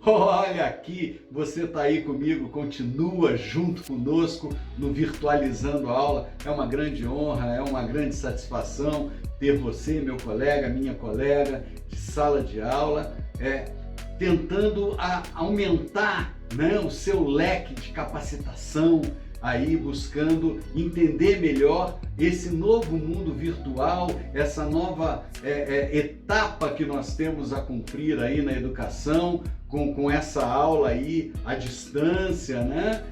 Olha aqui, você está aí comigo, continua junto conosco no Virtualizando a Aula. É uma grande honra, é uma grande satisfação ter você, meu colega, minha colega de sala de aula, tentando aumentar, né, o seu leque de capacitação, aí buscando entender melhor esse novo mundo virtual, essa nova etapa que nós temos a cumprir aí na educação, com essa aula aí à distância, né?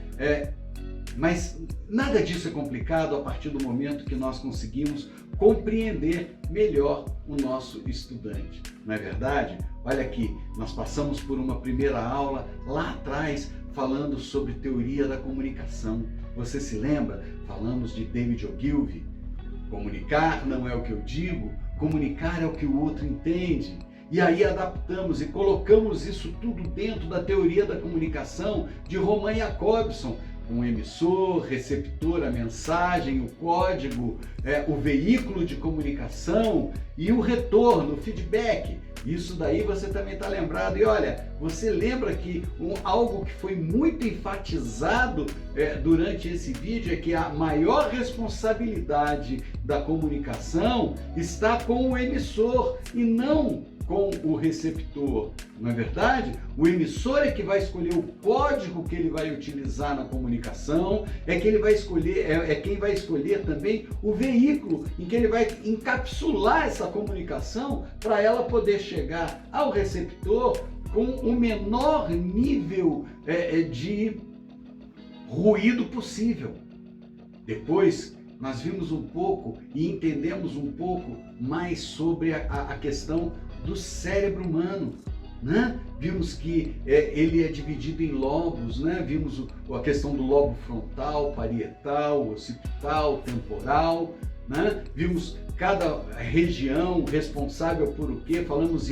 Mas nada disso é complicado a partir do momento que nós conseguimos compreender melhor o nosso estudante, não é verdade? Olha aqui, nós passamos por uma primeira aula lá atrás falando sobre teoria da comunicação. Você se lembra? Falamos de David Ogilvy. Comunicar não é o que eu digo, comunicar é o que o outro entende. E aí adaptamos e colocamos isso tudo dentro da teoria da comunicação de Roman Jakobson, com o emissor, receptor, a mensagem, o código, o veículo de comunicação e o retorno, o feedback. Isso daí você também está lembrado. E olha, você lembra que algo que foi muito enfatizado durante esse vídeo é que a maior responsabilidade da comunicação está com o emissor e não com o receptor, não é verdade? O emissor é que vai escolher o código que ele vai utilizar na comunicação, quem vai escolher também o veículo em que ele vai encapsular essa comunicação para ela poder chegar ao receptor com o menor nível de ruído possível. Depois nós vimos um pouco e entendemos um pouco mais sobre a questão do cérebro humano, né? Vimos que ele é dividido em lobos, né? Vimos a questão do lobo frontal, parietal, occipital, temporal, né? Vimos cada região responsável por o quê? Falamos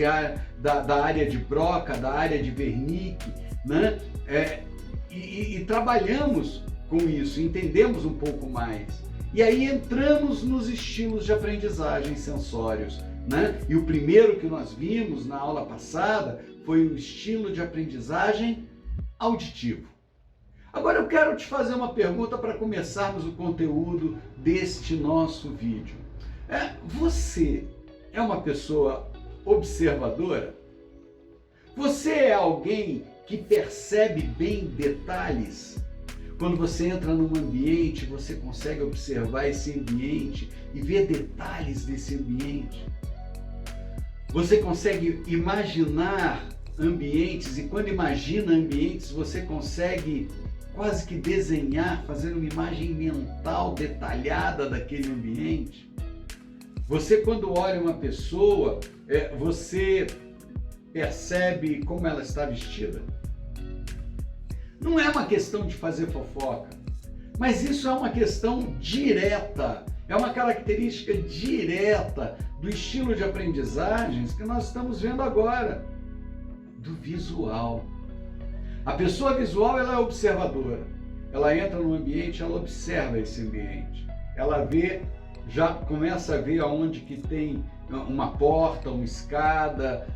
da área de Broca, da área de Wernicke, né? E trabalhamos com isso, entendemos um pouco mais. E aí entramos nos estilos de aprendizagem sensórios, né? E o primeiro que nós vimos na aula passada foi o estilo de aprendizagem auditivo. Agora eu quero te fazer uma pergunta para começarmos o conteúdo deste nosso vídeo. Você é uma pessoa observadora? Você é alguém que percebe bem detalhes? Quando você entra num ambiente, você consegue observar esse ambiente e ver detalhes desse ambiente. Você consegue imaginar ambientes e quando imagina ambientes, você consegue quase que desenhar, fazer uma imagem mental detalhada daquele ambiente. Você quando olha uma pessoa, você percebe como ela está vestida. Não é uma questão de fazer fofoca, mas isso é uma questão direta, é uma característica direta do estilo de aprendizagens que nós estamos vendo agora, do visual. A pessoa visual, ela é observadora, ela entra no ambiente, ela observa esse ambiente, ela vê, já começa a ver aonde que tem uma porta, uma escada,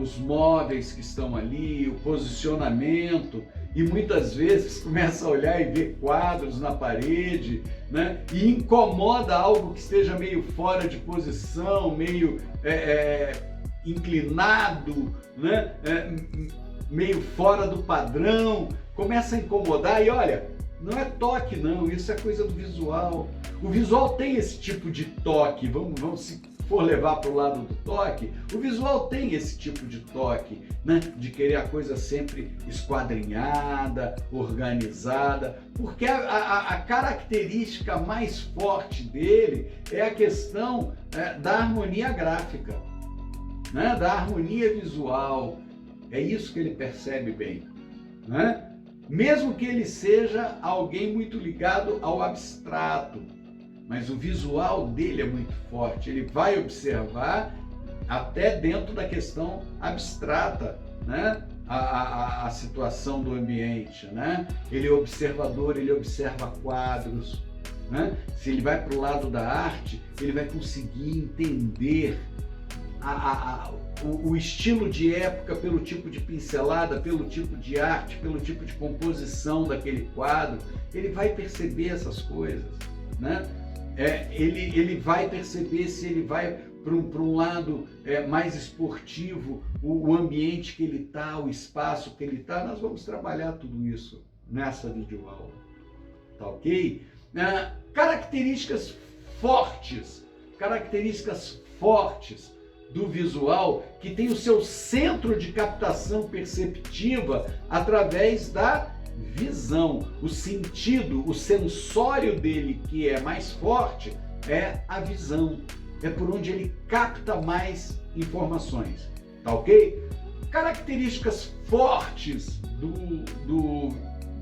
os móveis que estão ali, o posicionamento, e muitas vezes começa a olhar e ver quadros na parede, né? E incomoda algo que esteja meio fora de posição, meio inclinado, né? Meio fora do padrão, começa a incomodar e olha, não é toque não, isso é coisa do visual. O visual tem esse tipo de toque, vamos se for levar para o lado do toque, o visual tem esse tipo de toque, né? De querer a coisa sempre esquadrinhada, organizada, porque a característica mais forte dele é a questão da harmonia gráfica, né? Da harmonia visual. É isso que ele percebe bem, né? Mesmo que ele seja alguém muito ligado ao abstrato, mas o visual dele é muito forte, ele vai observar até dentro da questão abstrata, né? A situação do ambiente, né? Ele é observador, ele observa quadros, né? Se ele vai para o lado da arte, ele vai conseguir entender o estilo de época, pelo tipo de pincelada, pelo tipo de arte, pelo tipo de composição daquele quadro. Ele vai perceber essas coisas, né? Ele vai perceber se ele vai para um lado mais esportivo, o ambiente que ele está, o espaço que ele está. Nós vamos trabalhar tudo isso nessa videoaula, tá ok? Características fortes do visual, que tem o seu centro de captação perceptiva através da visão. O sentido, o sensório dele que é mais forte é a visão. É por onde ele capta mais informações, tá ok? Características fortes do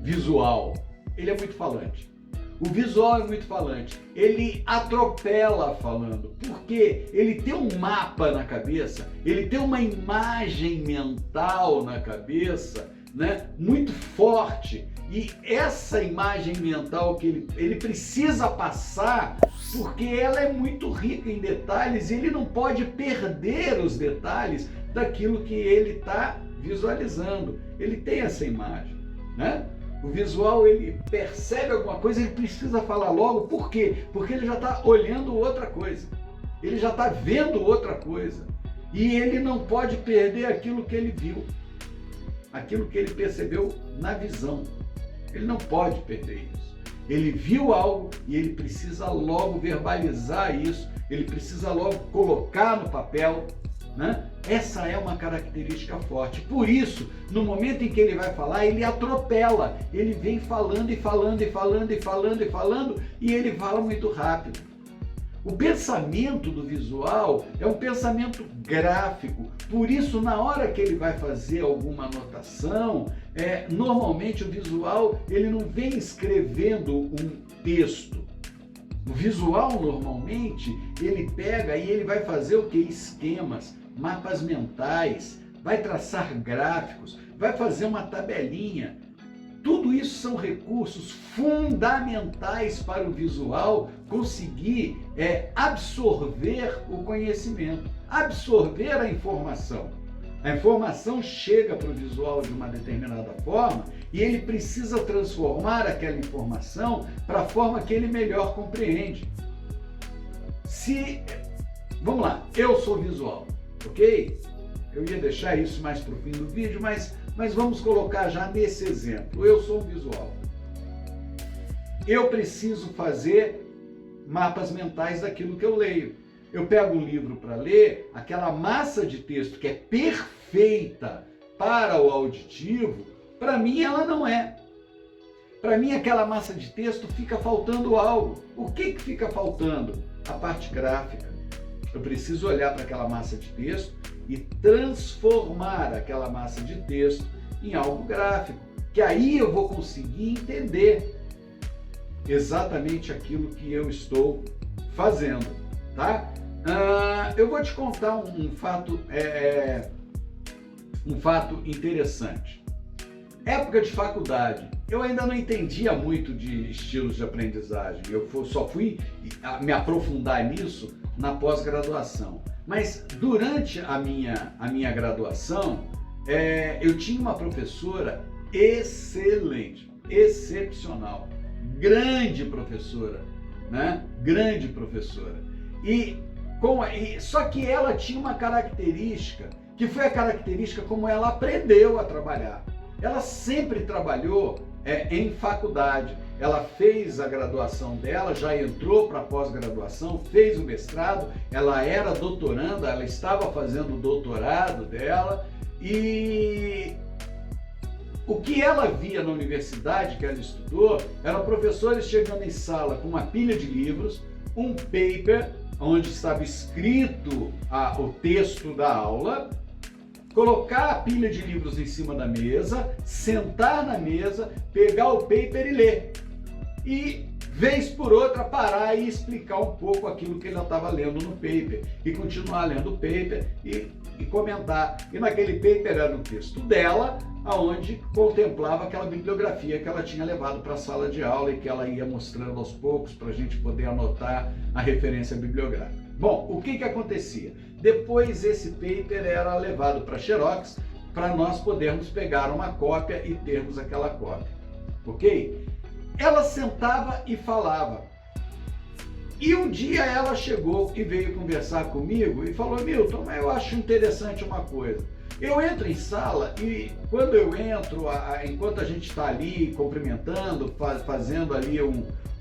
visual. Ele é muito falante. O visual é muito falante. Ele atropela falando, porque ele tem um mapa na cabeça, ele tem uma imagem mental na cabeça, né, muito forte. E essa imagem mental que ele precisa passar, porque ela é muito rica em detalhes, e ele não pode perder os detalhes daquilo que ele está visualizando. Ele tem essa imagem, né? O visual, ele percebe alguma coisa, ele precisa falar logo. Por quê? Porque ele já está olhando outra coisa, ele já está vendo outra coisa, e ele não pode perder aquilo que ele viu, aquilo que ele percebeu na visão. Ele não pode perder isso. Ele viu algo e ele precisa logo verbalizar isso, ele precisa logo colocar no papel, né? Essa é uma característica forte. Por isso, no momento em que ele vai falar, ele atropela. Ele vem falando e falando e falando e falando e falando, e ele fala muito rápido. O pensamento do visual é um pensamento gráfico. Por isso, na hora que ele vai fazer alguma anotação, normalmente o visual ele não vem escrevendo um texto. O visual, normalmente, ele pega e ele vai fazer o quê? Esquemas, mapas mentais, vai traçar gráficos, vai fazer uma tabelinha. Tudo isso são recursos fundamentais para o visual conseguir absorver o conhecimento, absorver a informação. A informação chega para o visual de uma determinada forma e ele precisa transformar aquela informação para a forma que ele melhor compreende. Vamos lá, eu sou visual, ok? Eu ia deixar isso mais para o fim do vídeo, mas vamos colocar já nesse exemplo. Eu sou um visual. Eu preciso fazer mapas mentais daquilo que eu leio. Eu pego um livro para ler, aquela massa de texto que é perfeita para o auditivo, para mim ela não é. Para mim aquela massa de texto fica faltando algo. O que fica faltando? A parte gráfica. Eu preciso olhar para aquela massa de texto e transformar aquela massa de texto em algo gráfico, que aí eu vou conseguir entender exatamente aquilo que eu estou fazendo, tá? Eu vou te contar um fato interessante. Época de faculdade, eu ainda não entendia muito de estilos de aprendizagem, eu só fui me aprofundar nisso na pós-graduação. Mas durante a minha graduação, eu tinha uma professora excelente, excepcional, grande professora, né? Grande professora. Só que ela tinha uma característica, que foi a característica como ela aprendeu a trabalhar. Ela sempre trabalhou em faculdade. Ela fez a graduação dela, já entrou para a pós-graduação, fez o mestrado, ela era doutoranda, ela estava fazendo o doutorado dela, e o que ela via na universidade que ela estudou era professores chegando em sala com uma pilha de livros, um paper onde estava escrito o texto da aula, colocar a pilha de livros em cima da mesa, sentar na mesa, pegar o paper e ler. E, vez por outra, parar e explicar um pouco aquilo que ela estava lendo no paper. E continuar lendo o paper e comentar. E naquele paper era o texto dela, onde contemplava aquela bibliografia que ela tinha levado para a sala de aula e que ela ia mostrando aos poucos para a gente poder anotar a referência bibliográfica. Bom, o que acontecia? Depois esse paper era levado para Xerox para nós podermos pegar uma cópia e termos aquela cópia, ok? Ela sentava e falava. E um dia ela chegou e veio conversar comigo e falou: Milton, eu acho interessante uma coisa. Eu entro em sala e quando eu entro, enquanto a gente está ali cumprimentando, fazendo ali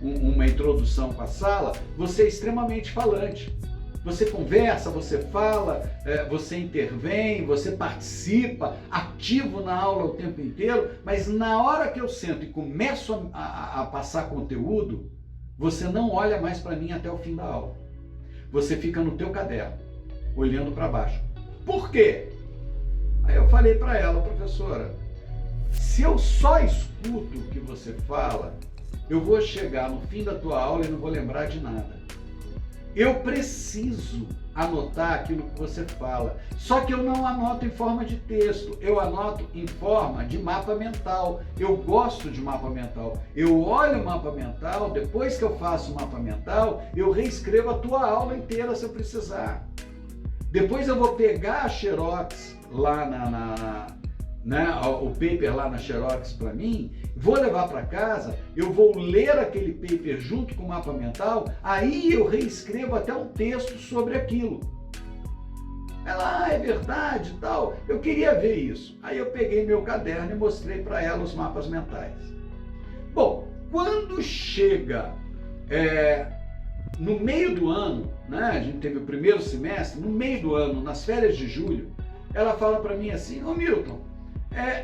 uma introdução com a sala, você é extremamente falante. Você conversa, você fala, você intervém, você participa, ativo na aula o tempo inteiro, mas na hora que eu sento e começo a passar conteúdo, você não olha mais para mim até o fim da aula. Você fica no teu caderno, olhando para baixo. Por quê? Aí eu falei para ela: professora, se eu só escuto o que você fala, eu vou chegar no fim da tua aula e não vou lembrar de nada. Eu preciso anotar aquilo que você fala. Só que eu não anoto em forma de texto, eu anoto em forma de mapa mental. Eu gosto de mapa mental. Eu olho o mapa mental, depois que eu faço o mapa mental, eu reescrevo a tua aula inteira se eu precisar. Depois eu vou pegar a Xerox lá o paper lá na Xerox para mim, vou levar para casa, eu vou ler aquele paper junto com o mapa mental, aí eu reescrevo até um texto sobre aquilo. Ela: é verdade e tal, eu queria ver isso. Aí eu peguei meu caderno e mostrei para ela os mapas mentais. Bom, quando chega no meio do ano, né, a gente teve o primeiro semestre, no meio do ano, nas férias de julho, ela fala para mim assim: ô Milton,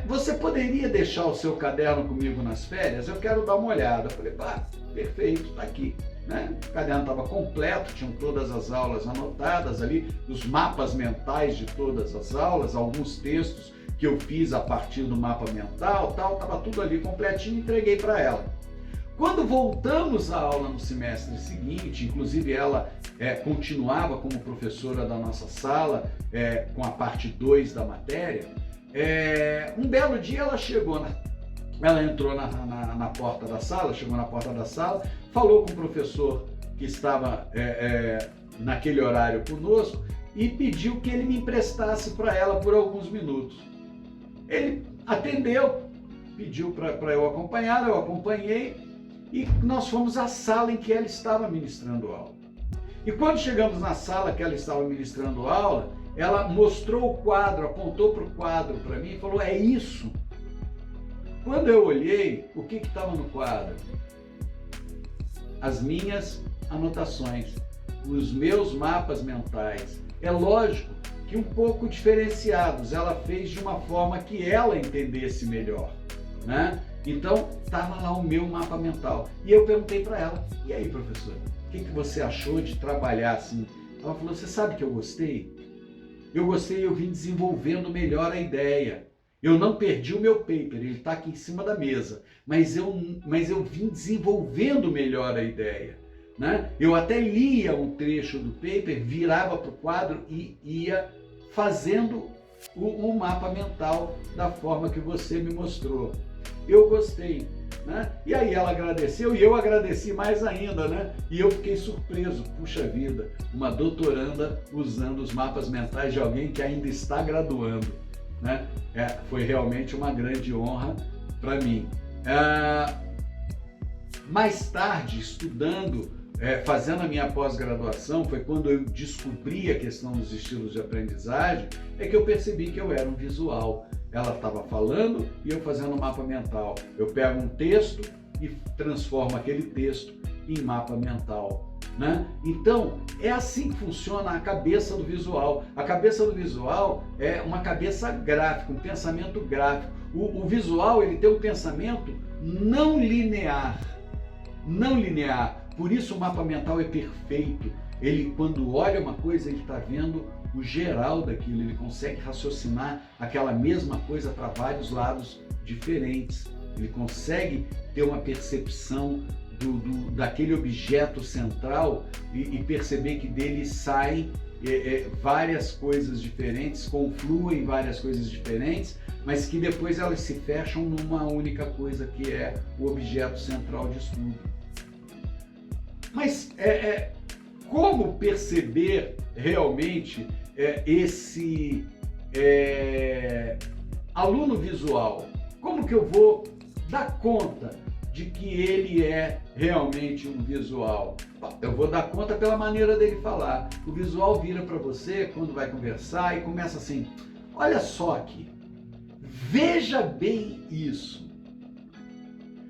você poderia deixar o seu caderno comigo nas férias? Eu quero dar uma olhada. Eu falei: pá, perfeito, tá aqui. Né? O caderno estava completo, tinham todas as aulas anotadas ali, os mapas mentais de todas as aulas, alguns textos que eu fiz a partir do mapa mental, estava tudo ali completinho e entreguei para ela. Quando voltamos à aula no semestre seguinte, inclusive ela continuava como professora da nossa sala, com a parte 2 da matéria, um belo dia ela chegou, ela entrou na porta da sala, chegou na porta da sala, falou com o professor que estava naquele horário conosco e pediu que ele me emprestasse para ela por alguns minutos. Ele atendeu, pediu para eu acompanhar, eu acompanhei e nós fomos à sala em que ela estava ministrando aula. E quando chegamos na sala que ela estava ministrando aula, ela mostrou o quadro, apontou para o quadro para mim e falou: é isso. Quando eu olhei, o que estava no quadro? As minhas anotações, os meus mapas mentais. É lógico que um pouco diferenciados, ela fez de uma forma que ela entendesse melhor, né? Então, estava lá o meu mapa mental. E eu perguntei para ela: e aí, professora, o que você achou de trabalhar assim? Ela falou: você sabe que eu gostei? Eu gostei, eu vim desenvolvendo melhor a ideia. Eu não perdi o meu paper, ele está aqui em cima da mesa, mas eu vim desenvolvendo melhor a ideia. Né? Eu até lia um trecho do paper, virava para o quadro e ia fazendo o mapa mental da forma que você me mostrou. Eu gostei. Né? E aí ela agradeceu e eu agradeci mais ainda, né? E eu fiquei surpreso, puxa vida, uma doutoranda usando os mapas mentais de alguém que ainda está graduando, né? Foi realmente uma grande honra para mim. Mais tarde, estudando, fazendo a minha pós-graduação, foi quando eu descobri a questão dos estilos de aprendizagem, é que eu percebi que eu era um visual. Ela estava falando e eu fazendo um mapa mental. Eu pego um texto e transformo aquele texto em mapa mental. Né? Então, é assim que funciona a cabeça do visual. A cabeça do visual é uma cabeça gráfica, um pensamento gráfico. O visual, ele tem um pensamento não linear. Não linear. Por isso o mapa mental é perfeito. Ele, quando olha uma coisa, ele está vendo o geral daquilo, ele consegue raciocinar aquela mesma coisa para vários lados diferentes. Ele consegue ter uma percepção daquele objeto central e perceber que dele saem várias coisas diferentes, confluem várias coisas diferentes, mas que depois elas se fecham numa única coisa que é o objeto central de estudo. Mas como perceber realmente esse aluno visual? Como que eu vou dar conta de que ele é realmente um visual? Eu vou dar conta pela maneira dele falar. O visual vira para você quando vai conversar e começa assim: olha só aqui, veja bem isso.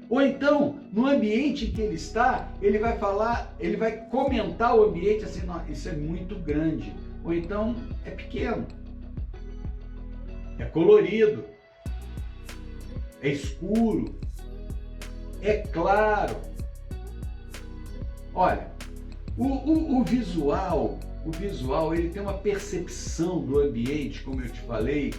Ou então, no ambiente em que ele está, ele vai falar, ele vai comentar o ambiente assim: isso é muito grande. Ou então, é pequeno, é colorido, é escuro, é claro. Olha, o visual ele tem uma percepção do ambiente, como eu te falei,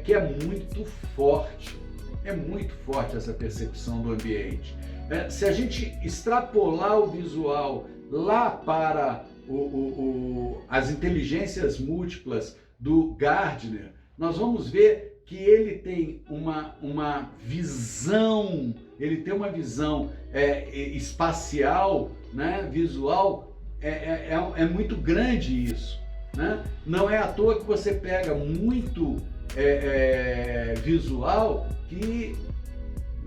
que é muito forte. É muito forte essa percepção do ambiente. Se a gente extrapolar o visual lá para as inteligências múltiplas do Gardner, nós vamos ver que ele tem uma visão, espacial, né, visual, é muito grande isso, né? Não é à toa que você pega muito visual que,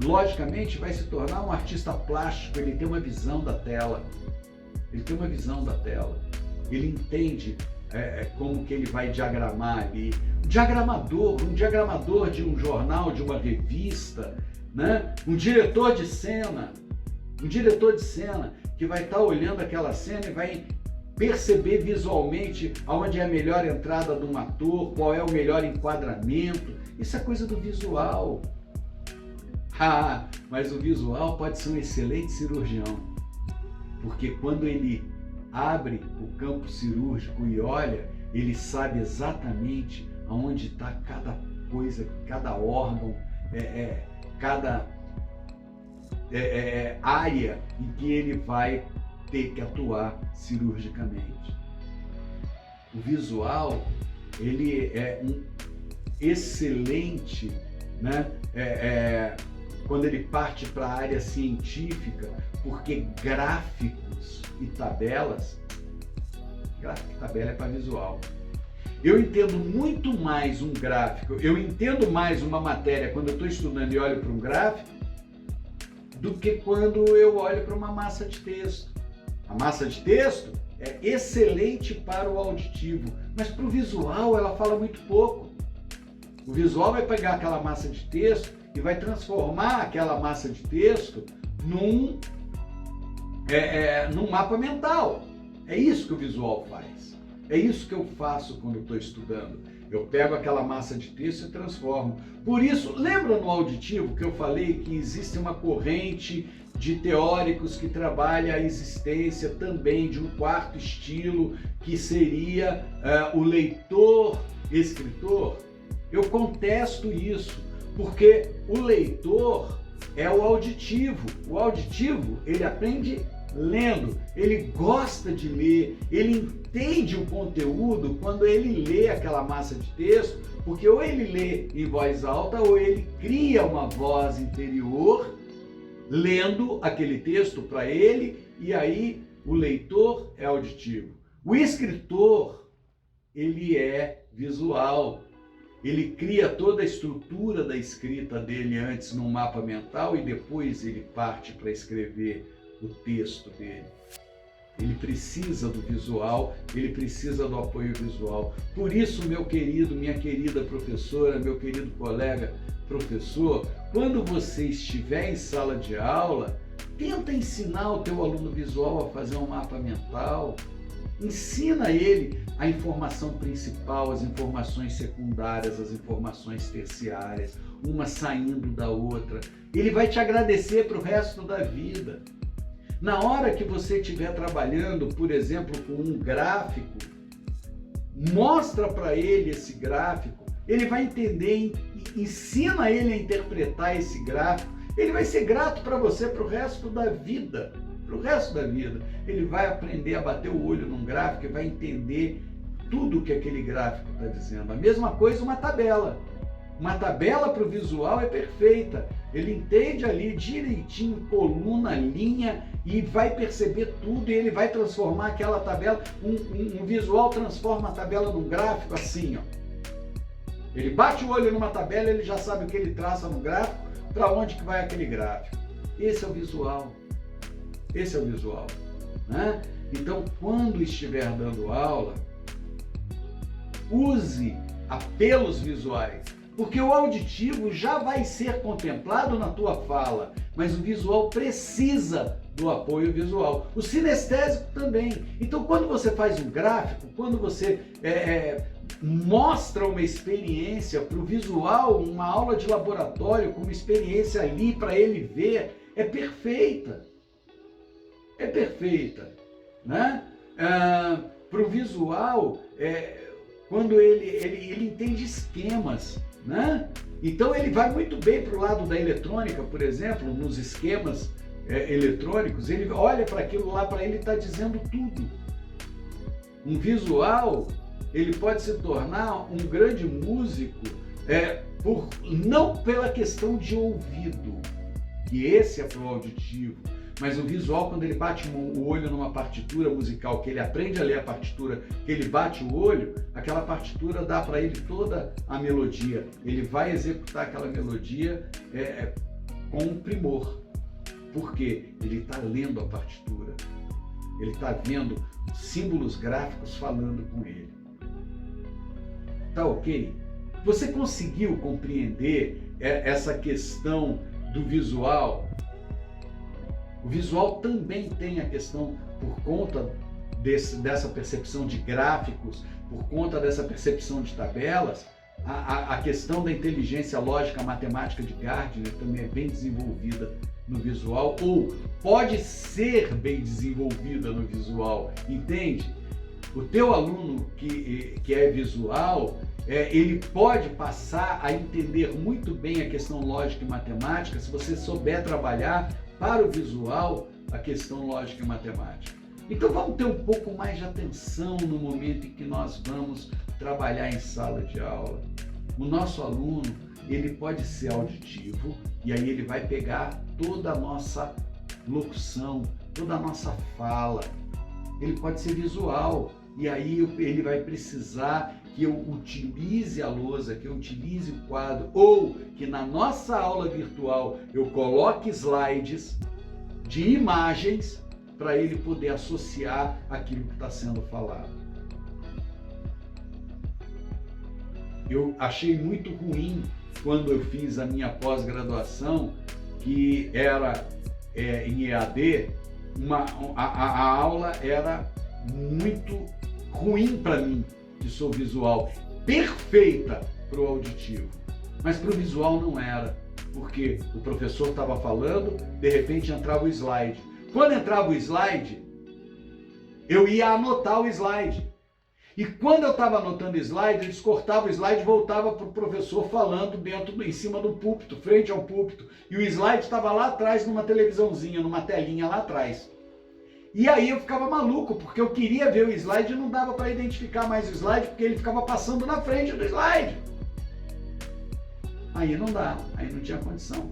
logicamente, vai se tornar um artista plástico. Ele tem uma visão da tela, ele entende como que ele vai diagramar ali. Um diagramador de um jornal, de uma revista, né? Um diretor de cena que vai estar olhando aquela cena e vai perceber visualmente aonde é a melhor entrada de um ator, qual é o melhor enquadramento. Isso é coisa do visual. Mas o visual pode ser um excelente cirurgião, porque quando ele abre o campo cirúrgico e olha, ele sabe exatamente aonde está cada coisa, cada órgão, cada área em que ele vai ter que atuar cirurgicamente. O visual, ele é um excelente, né, quando ele parte para a área científica, porque gráficos e tabelas, gráfico e tabela é para visual. Eu entendo muito mais um gráfico, eu entendo mais uma matéria quando eu estou estudando e olho para um gráfico, do que quando eu olho para uma massa de texto. A massa de texto é excelente para o auditivo, mas para o visual ela fala muito pouco. O visual vai pegar aquela massa de texto e vai transformar aquela massa de texto num mapa mental. É isso que o visual faz. É isso que eu faço quando estou estudando. Eu pego aquela massa de texto e transformo. Por isso, lembra no auditivo que eu falei que existe uma corrente de teóricos que trabalha a existência também de um quarto estilo, que seria o leitor-escritor? Eu contesto isso, porque o leitor é o auditivo. O auditivo, ele aprende lendo, ele gosta de ler, ele entende o conteúdo quando ele lê aquela massa de texto, porque ou ele lê em voz alta ou ele cria uma voz interior lendo aquele texto para ele, e aí o leitor é auditivo. O escritor, ele é visual. Ele cria toda a estrutura da escrita dele antes num mapa mental e depois ele parte para escrever o texto dele. Ele precisa do visual, ele precisa do apoio visual. Por isso, meu querido, minha querida professora, meu querido colega professor, quando você estiver em sala de aula, tenta ensinar o teu aluno visual a fazer um mapa mental. Ensina ele a informação principal, as informações secundárias, as informações terciárias, uma saindo da outra. Ele vai te agradecer para o resto da vida. Na hora que você estiver trabalhando, por exemplo, com um gráfico, mostra para ele esse gráfico, ele vai entender, ensina ele a interpretar esse gráfico, ele vai ser grato para você para o resto da vida. Para o resto da vida. Ele vai aprender a bater o olho num gráfico e vai entender tudo o que aquele gráfico está dizendo. A mesma coisa uma tabela. Uma tabela para o visual é perfeita. Ele entende ali direitinho, coluna, linha, e vai perceber tudo, e ele vai transformar aquela tabela, um visual transforma a tabela num gráfico assim, ó. Ele bate o olho numa tabela, ele já sabe o que ele traça no gráfico, para onde que vai aquele gráfico. Esse é o visual. Esse é o visual, né? Então, quando estiver dando aula, use apelos visuais, porque o auditivo já vai ser contemplado na tua fala, mas o visual precisa do apoio visual. O sinestésico também. Então, quando você faz um gráfico, quando você mostra uma experiência para o visual, uma aula de laboratório com uma experiência ali para ele ver, é perfeita. É perfeita, né? Para o visual, quando ele entende esquemas, né? Então ele vai muito bem para o lado da eletrônica, por exemplo, nos esquemas eletrônicos, ele olha para aquilo lá, para ele está dizendo tudo. Um visual, ele pode se tornar um grande músico não pela questão de ouvido, que esse é para o auditivo, mas o visual, quando ele bate o olho numa partitura musical, que ele aprende a ler a partitura, que ele bate o olho, aquela partitura dá para ele toda a melodia. Ele vai executar aquela melodia com um primor. Por quê? Ele está lendo a partitura. Ele está vendo símbolos gráficos falando com ele. Tá ok? Você conseguiu compreender essa questão do visual? O visual também tem a questão, por conta dessa percepção de gráficos, por conta dessa percepção de tabelas, a questão da inteligência lógica matemática de Gardner também é bem desenvolvida no visual, ou pode ser bem desenvolvida no visual, entende? O teu aluno que é visual, ele pode passar a entender muito bem a questão lógica e matemática se você souber trabalhar para o visual a questão lógica e matemática. Então vamos ter um pouco mais de atenção no momento em que nós vamos trabalhar em sala de aula. O nosso aluno, ele pode ser auditivo, e aí ele vai pegar toda a nossa locução, toda a nossa fala. Ele pode ser visual, e aí ele vai precisar que eu utilize a lousa, que eu utilize o quadro, ou que na nossa aula virtual eu coloque slides de imagens para ele poder associar aquilo que está sendo falado. Eu achei muito ruim quando eu fiz a minha pós-graduação, que era em EAD, a aula era muito ruim para mim, que sou visual, perfeita para o auditivo, mas para o visual não era, porque o professor estava falando, de repente entrava o slide. Quando entrava o slide, eu ia anotar o slide. E quando eu estava anotando o slide, eles cortavam o slide e voltava para o professor falando em cima do púlpito, frente ao púlpito. E o slide estava lá atrás, numa televisãozinha, numa telinha lá atrás. E aí eu ficava maluco, porque eu queria ver o slide e não dava para identificar mais o slide, porque ele ficava passando na frente do slide. Aí não dá, aí não tinha condição.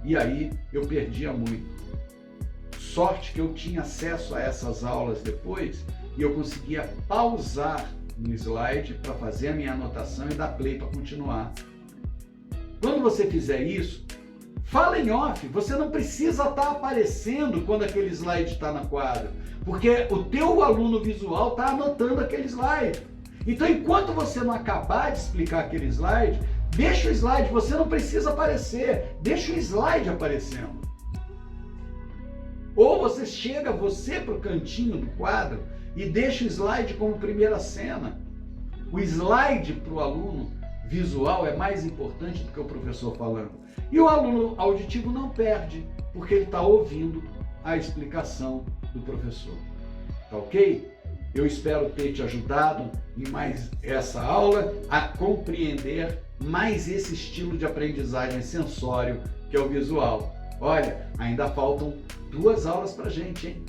E aí eu perdia muito. Sorte que eu tinha acesso a essas aulas depois, e eu conseguia pausar no slide para fazer a minha anotação e dar play para continuar. Quando você fizer isso, fala em off, você não precisa estar aparecendo quando aquele slide está na quadra, porque o teu aluno visual está anotando aquele slide. Então, enquanto você não acabar de explicar aquele slide, deixa o slide, você não precisa aparecer, deixa o slide aparecendo. Ou você chega para o cantinho do quadro e deixa o slide como primeira cena. O slide para o aluno visual é mais importante do que o professor falando. E o aluno auditivo não perde, porque ele está ouvindo a explicação do professor. Tá ok? Eu espero ter te ajudado em mais essa aula a compreender mais esse estilo de aprendizagem sensório que é o visual. Olha, ainda faltam 2 aulas pra gente, hein?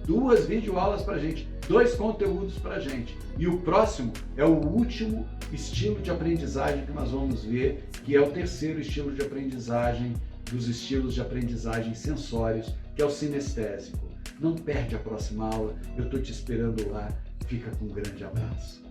2 videoaulas pra gente, 2 conteúdos pra gente. E o próximo é o último estilo de aprendizagem que nós vamos ver, que é o terceiro estilo de aprendizagem dos estilos de aprendizagem sensórios, que é o sinestésico. Não perde a próxima aula, eu estou te esperando lá. Fica com um grande abraço.